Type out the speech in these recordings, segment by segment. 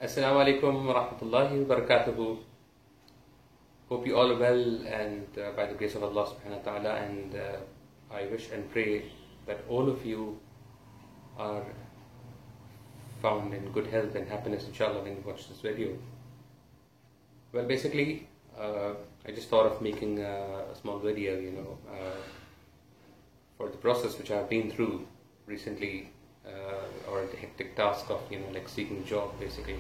Assalamu alaikum wa rahmatullahi wa barakatuhu. Hope you all are well and by the grace of Allah subhanahu wa ta'ala, and I wish and pray that all of you are found in good health and happiness inshallah when you watch this video. Well, basically I just thought of making a small video, for the process which I've been through recently, or the hectic task of like seeking a job basically,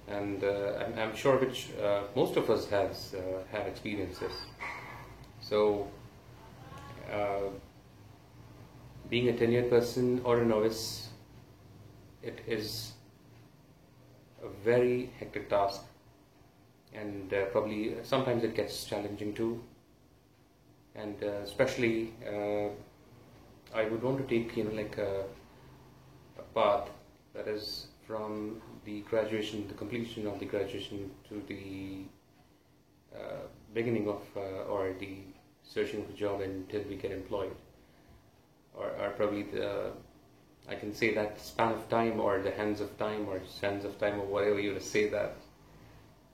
and I'm sure which most of us have experiences. So being a tenured person or a novice, it is a very hectic task, and probably sometimes it gets challenging too, and especially I would want to take like a path that is from the graduation, the completion of the graduation, to the beginning of or the searching for a job until we get employed, or probably I can say that span of time, or the hands of time, or sands of time, or whatever you want to say that.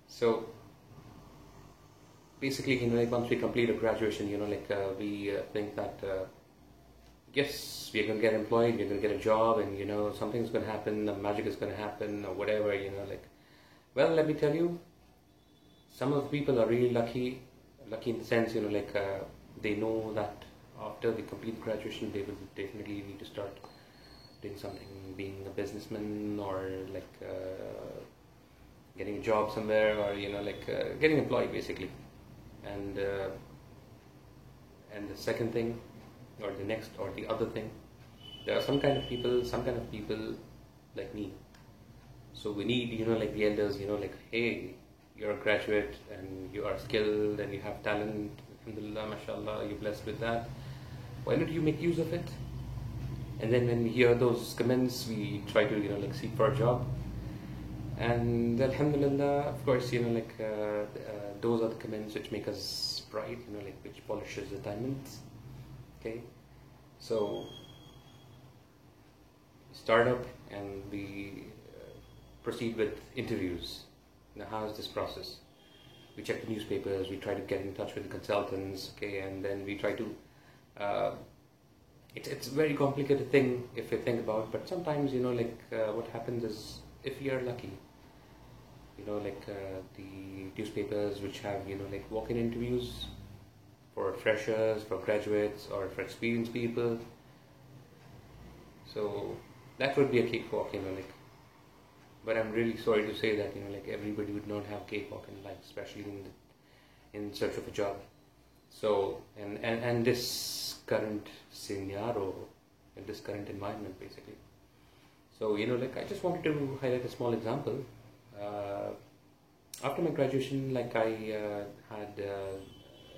So basically, like once we complete a graduation, we think that yes, we're going to get employed, we're going to get a job, and something's going to happen, magic is going to happen, or whatever, well, let me tell you, some of the people are really lucky in the sense, they know that after they complete graduation, they will definitely need to start doing something, being a businessman, or getting a job somewhere, or getting employed basically. And the second thing, or the next, or the other thing, there are some kind of people like me. So we need, like the elders, hey, you're a graduate and you are skilled and you have talent, alhamdulillah, mashallah, you're blessed with that. Why don't you make use of it? And then when we hear those comments, we try to, seek for a job. And alhamdulillah, of course, those are the comments which make us bright, which polishes the diamonds. Okay, so start up and we proceed with interviews. Now, how is this process? We check the newspapers, we try to get in touch with the consultants, okay, and then we try to. It's a very complicated thing if you think about, but sometimes what happens is, if you are lucky, the newspapers which have walk-in interviews for freshers, for graduates, or for experienced people. So that would be a cakewalk, But I'm really sorry to say that everybody would not have cakewalk in life, especially in search of a job. So and this current scenario, in this current environment, basically. So I just wanted to highlight a small example. After my graduation, I had.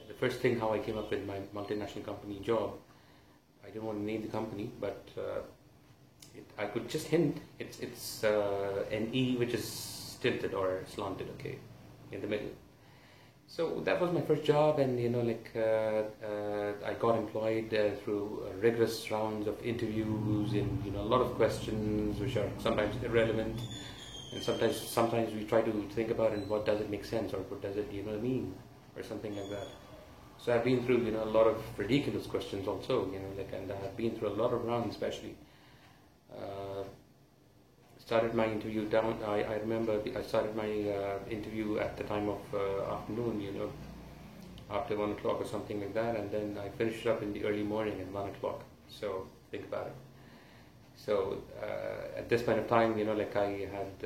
The first thing how I came up with my multinational company job, I don't want to name the company, but I could just hint, it's an E which is tilted or slanted, okay, in the middle. So that was my first job, and I got employed through rigorous rounds of interviews, and a lot of questions which are sometimes irrelevant, and sometimes we try to think about it, what does it make sense, or what does it mean, or something like that. So I've been through a lot of ridiculous questions also, and I've been through a lot of rounds, especially. Started my interview down. I remember I started my interview at the time of afternoon, after 1 o'clock or something like that, and then I finished up in the early morning at 1 o'clock. So think about it. So at this point of time, I had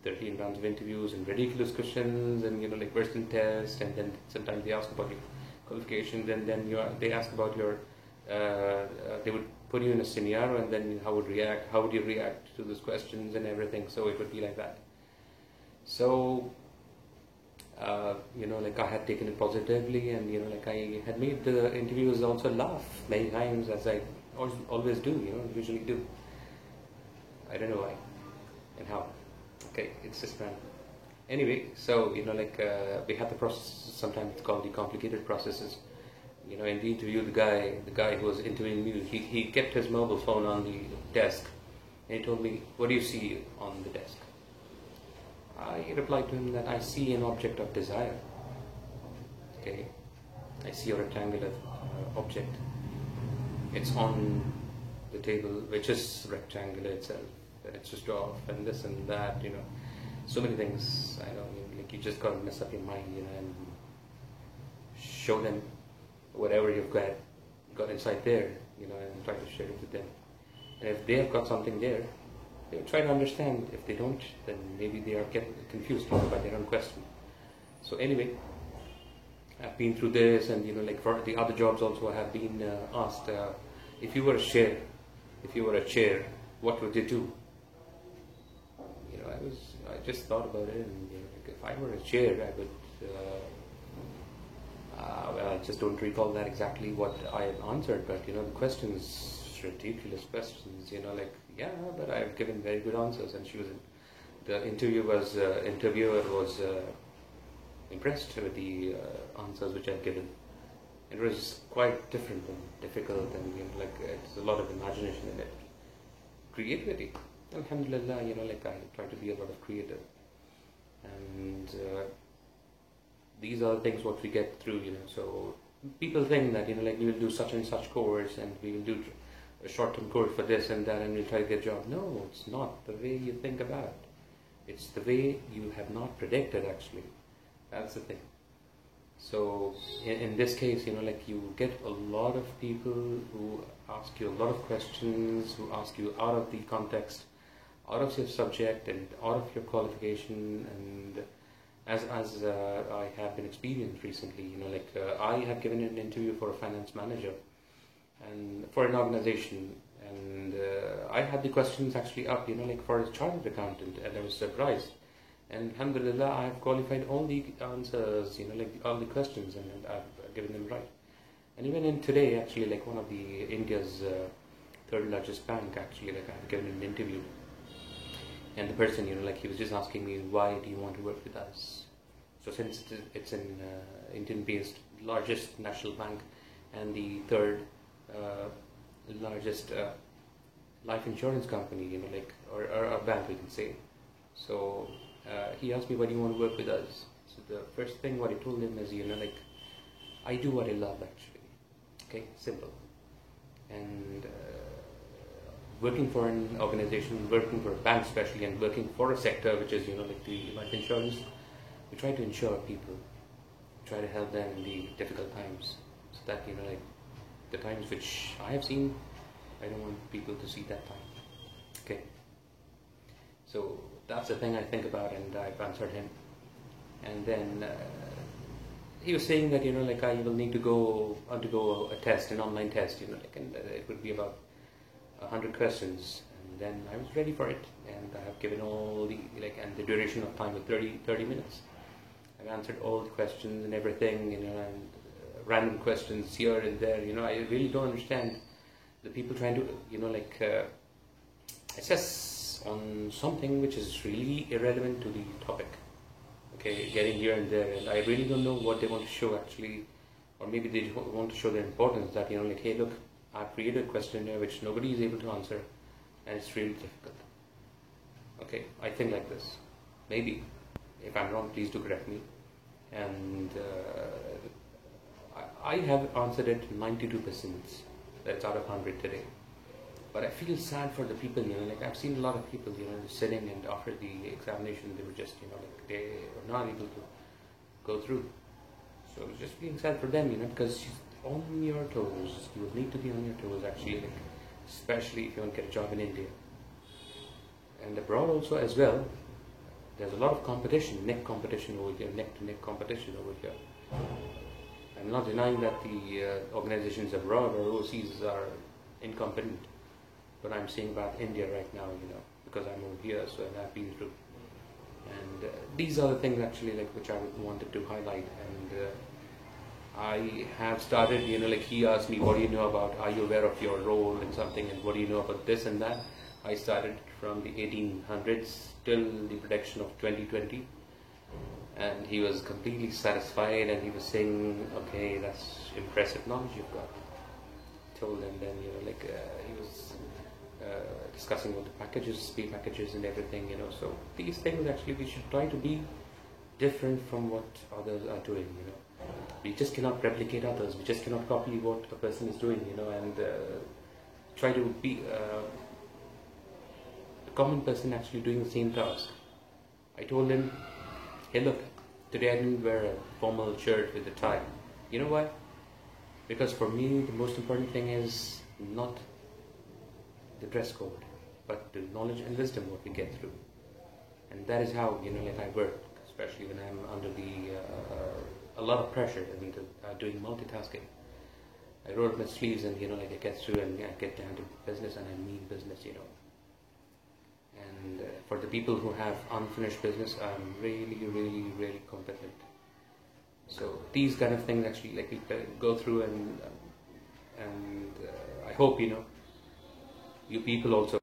13 rounds of interviews and ridiculous questions, and person tests, and then sometimes they ask about your qualifications, and then they ask about your. They would put you in a scenario, and then how would you react to those questions and everything. So it would be like that. So I had taken it positively, and I had made the interviews also laugh many times, as I always do, usually do. I don't know why and how. Okay, it's just random. Anyway, so we had the process. Sometimes it's called the complicated processes. In the interview, the guy who was interviewing me, he kept his mobile phone on the desk, and he told me, "What do you see on the desk?" I replied to him that I see an object of desire. Okay, I see a rectangular object. It's on the table, which is rectangular itself, and it's just off, and this and that, so many things. I know, like you just gotta mess up your mind, and show them whatever you've got inside there, and try to share it with them. And if they've got something there, they try to understand. If they don't, then maybe they are getting confused by their own question. So anyway, I've been through this, and like for the other jobs also, I have been asked, if you were a chair, what would you do? I just thought about it, and like if I were a chair, I would. Well, I just don't recall that exactly what I answered, but the questions, ridiculous questions. Like but I've given very good answers, and the interviewer was impressed with the answers which I've given. It was quite different and difficult, and like it's a lot of imagination in it, creativity. Alhamdulillah, like I try to be a lot of creative, and these are the things what we get through. So people think that like we will do such and such course, and we will do a short-term course for this and that, and we'll try to get a job. No, it's not the way you think about it. It's the way you have not predicted, actually. That's the thing. So in this case, like you get a lot of people who ask you a lot of questions, who ask you out of the context, out of your subject, and out of your qualification. And as I have been experienced recently, like I have given an interview for a finance manager and for an organization, and I had the questions actually up, like for a chartered accountant, and I was surprised. And alhamdulillah, I have qualified all the answers, like all the questions, and I've given them right. And even in today, actually, like one of the India's third largest bank, actually, like I've given an interview, and the person, like he was just asking me, why do you want to work with us? So since it's an Indian-based largest national bank and the third largest life insurance company, like or a bank, we can say. So he asked me, why do you want to work with us? So the first thing what I told him is, like I do what I love, actually. Okay, simple. And working for an organization, working for a bank especially, and working for a sector which is, like the life insurance, we try to insure people, try to help them in the difficult times, so that, like the times which I have seen, I don't want people to see that time. Okay. So that's the thing I think about, and I've answered him. And then he was saying that, like I will need to undergo a test, an online test, like, and it would be about 100 questions. And then I was ready for it, and I have given all the, like, and the duration of time was 30 minutes. I've answered all the questions and everything, and random questions here and there. I really don't understand the people trying to, like assess on something which is really irrelevant to the topic. Okay, getting here and there, and I really don't know what they want to show, actually, or maybe they want to show their importance, that, like, hey, look, I've created a questionnaire which nobody is able to answer, and it's really difficult. Okay, I think like this. Maybe, if I'm wrong, please do correct me. And I have answered it 92%. That's out of 100 today. But I feel sad for the people, like I've seen a lot of people, sitting, and after the examination, they were just, like they were not able to go through. So I was just feeling sad for them, because on your toes, you will need to be on your toes, actually, like, especially if you want to get a job in India. And abroad also as well, there's a lot of competition, neck to neck competition over here. I'm not denying that the organizations abroad or overseas are incompetent, but I'm saying about India right now, because I'm over here, so I've been through. And these are the things, actually, like, which I wanted to highlight. And I have started, like he asked me, what do you know about, are you aware of your role in something, and what do you know about this and that? I started from the 1800s till the prediction of 2020, and he was completely satisfied, and he was saying, okay, that's impressive knowledge you've got. Told him then, like he was discussing what the packages, pay packages and everything, you know. So these things actually we should try to be different from what others are doing, you know. We just cannot replicate others, we just cannot copy what a person is doing, you know, and try to be a common person actually doing the same task. I told him, hey look, today I didn't wear a formal shirt with a tie. You know why? Because for me the most important thing is not the dress code, but the knowledge and wisdom what we get through. And that is how, you know, like I work, especially when I'm under a lot of pressure and doing multitasking. I roll up my sleeves and, you know, like I get through and I get down to business and I mean business, you know. And for the people who have unfinished business, I'm really, really, really competent. So these kind of things actually like we go through, and I hope, you know, you people also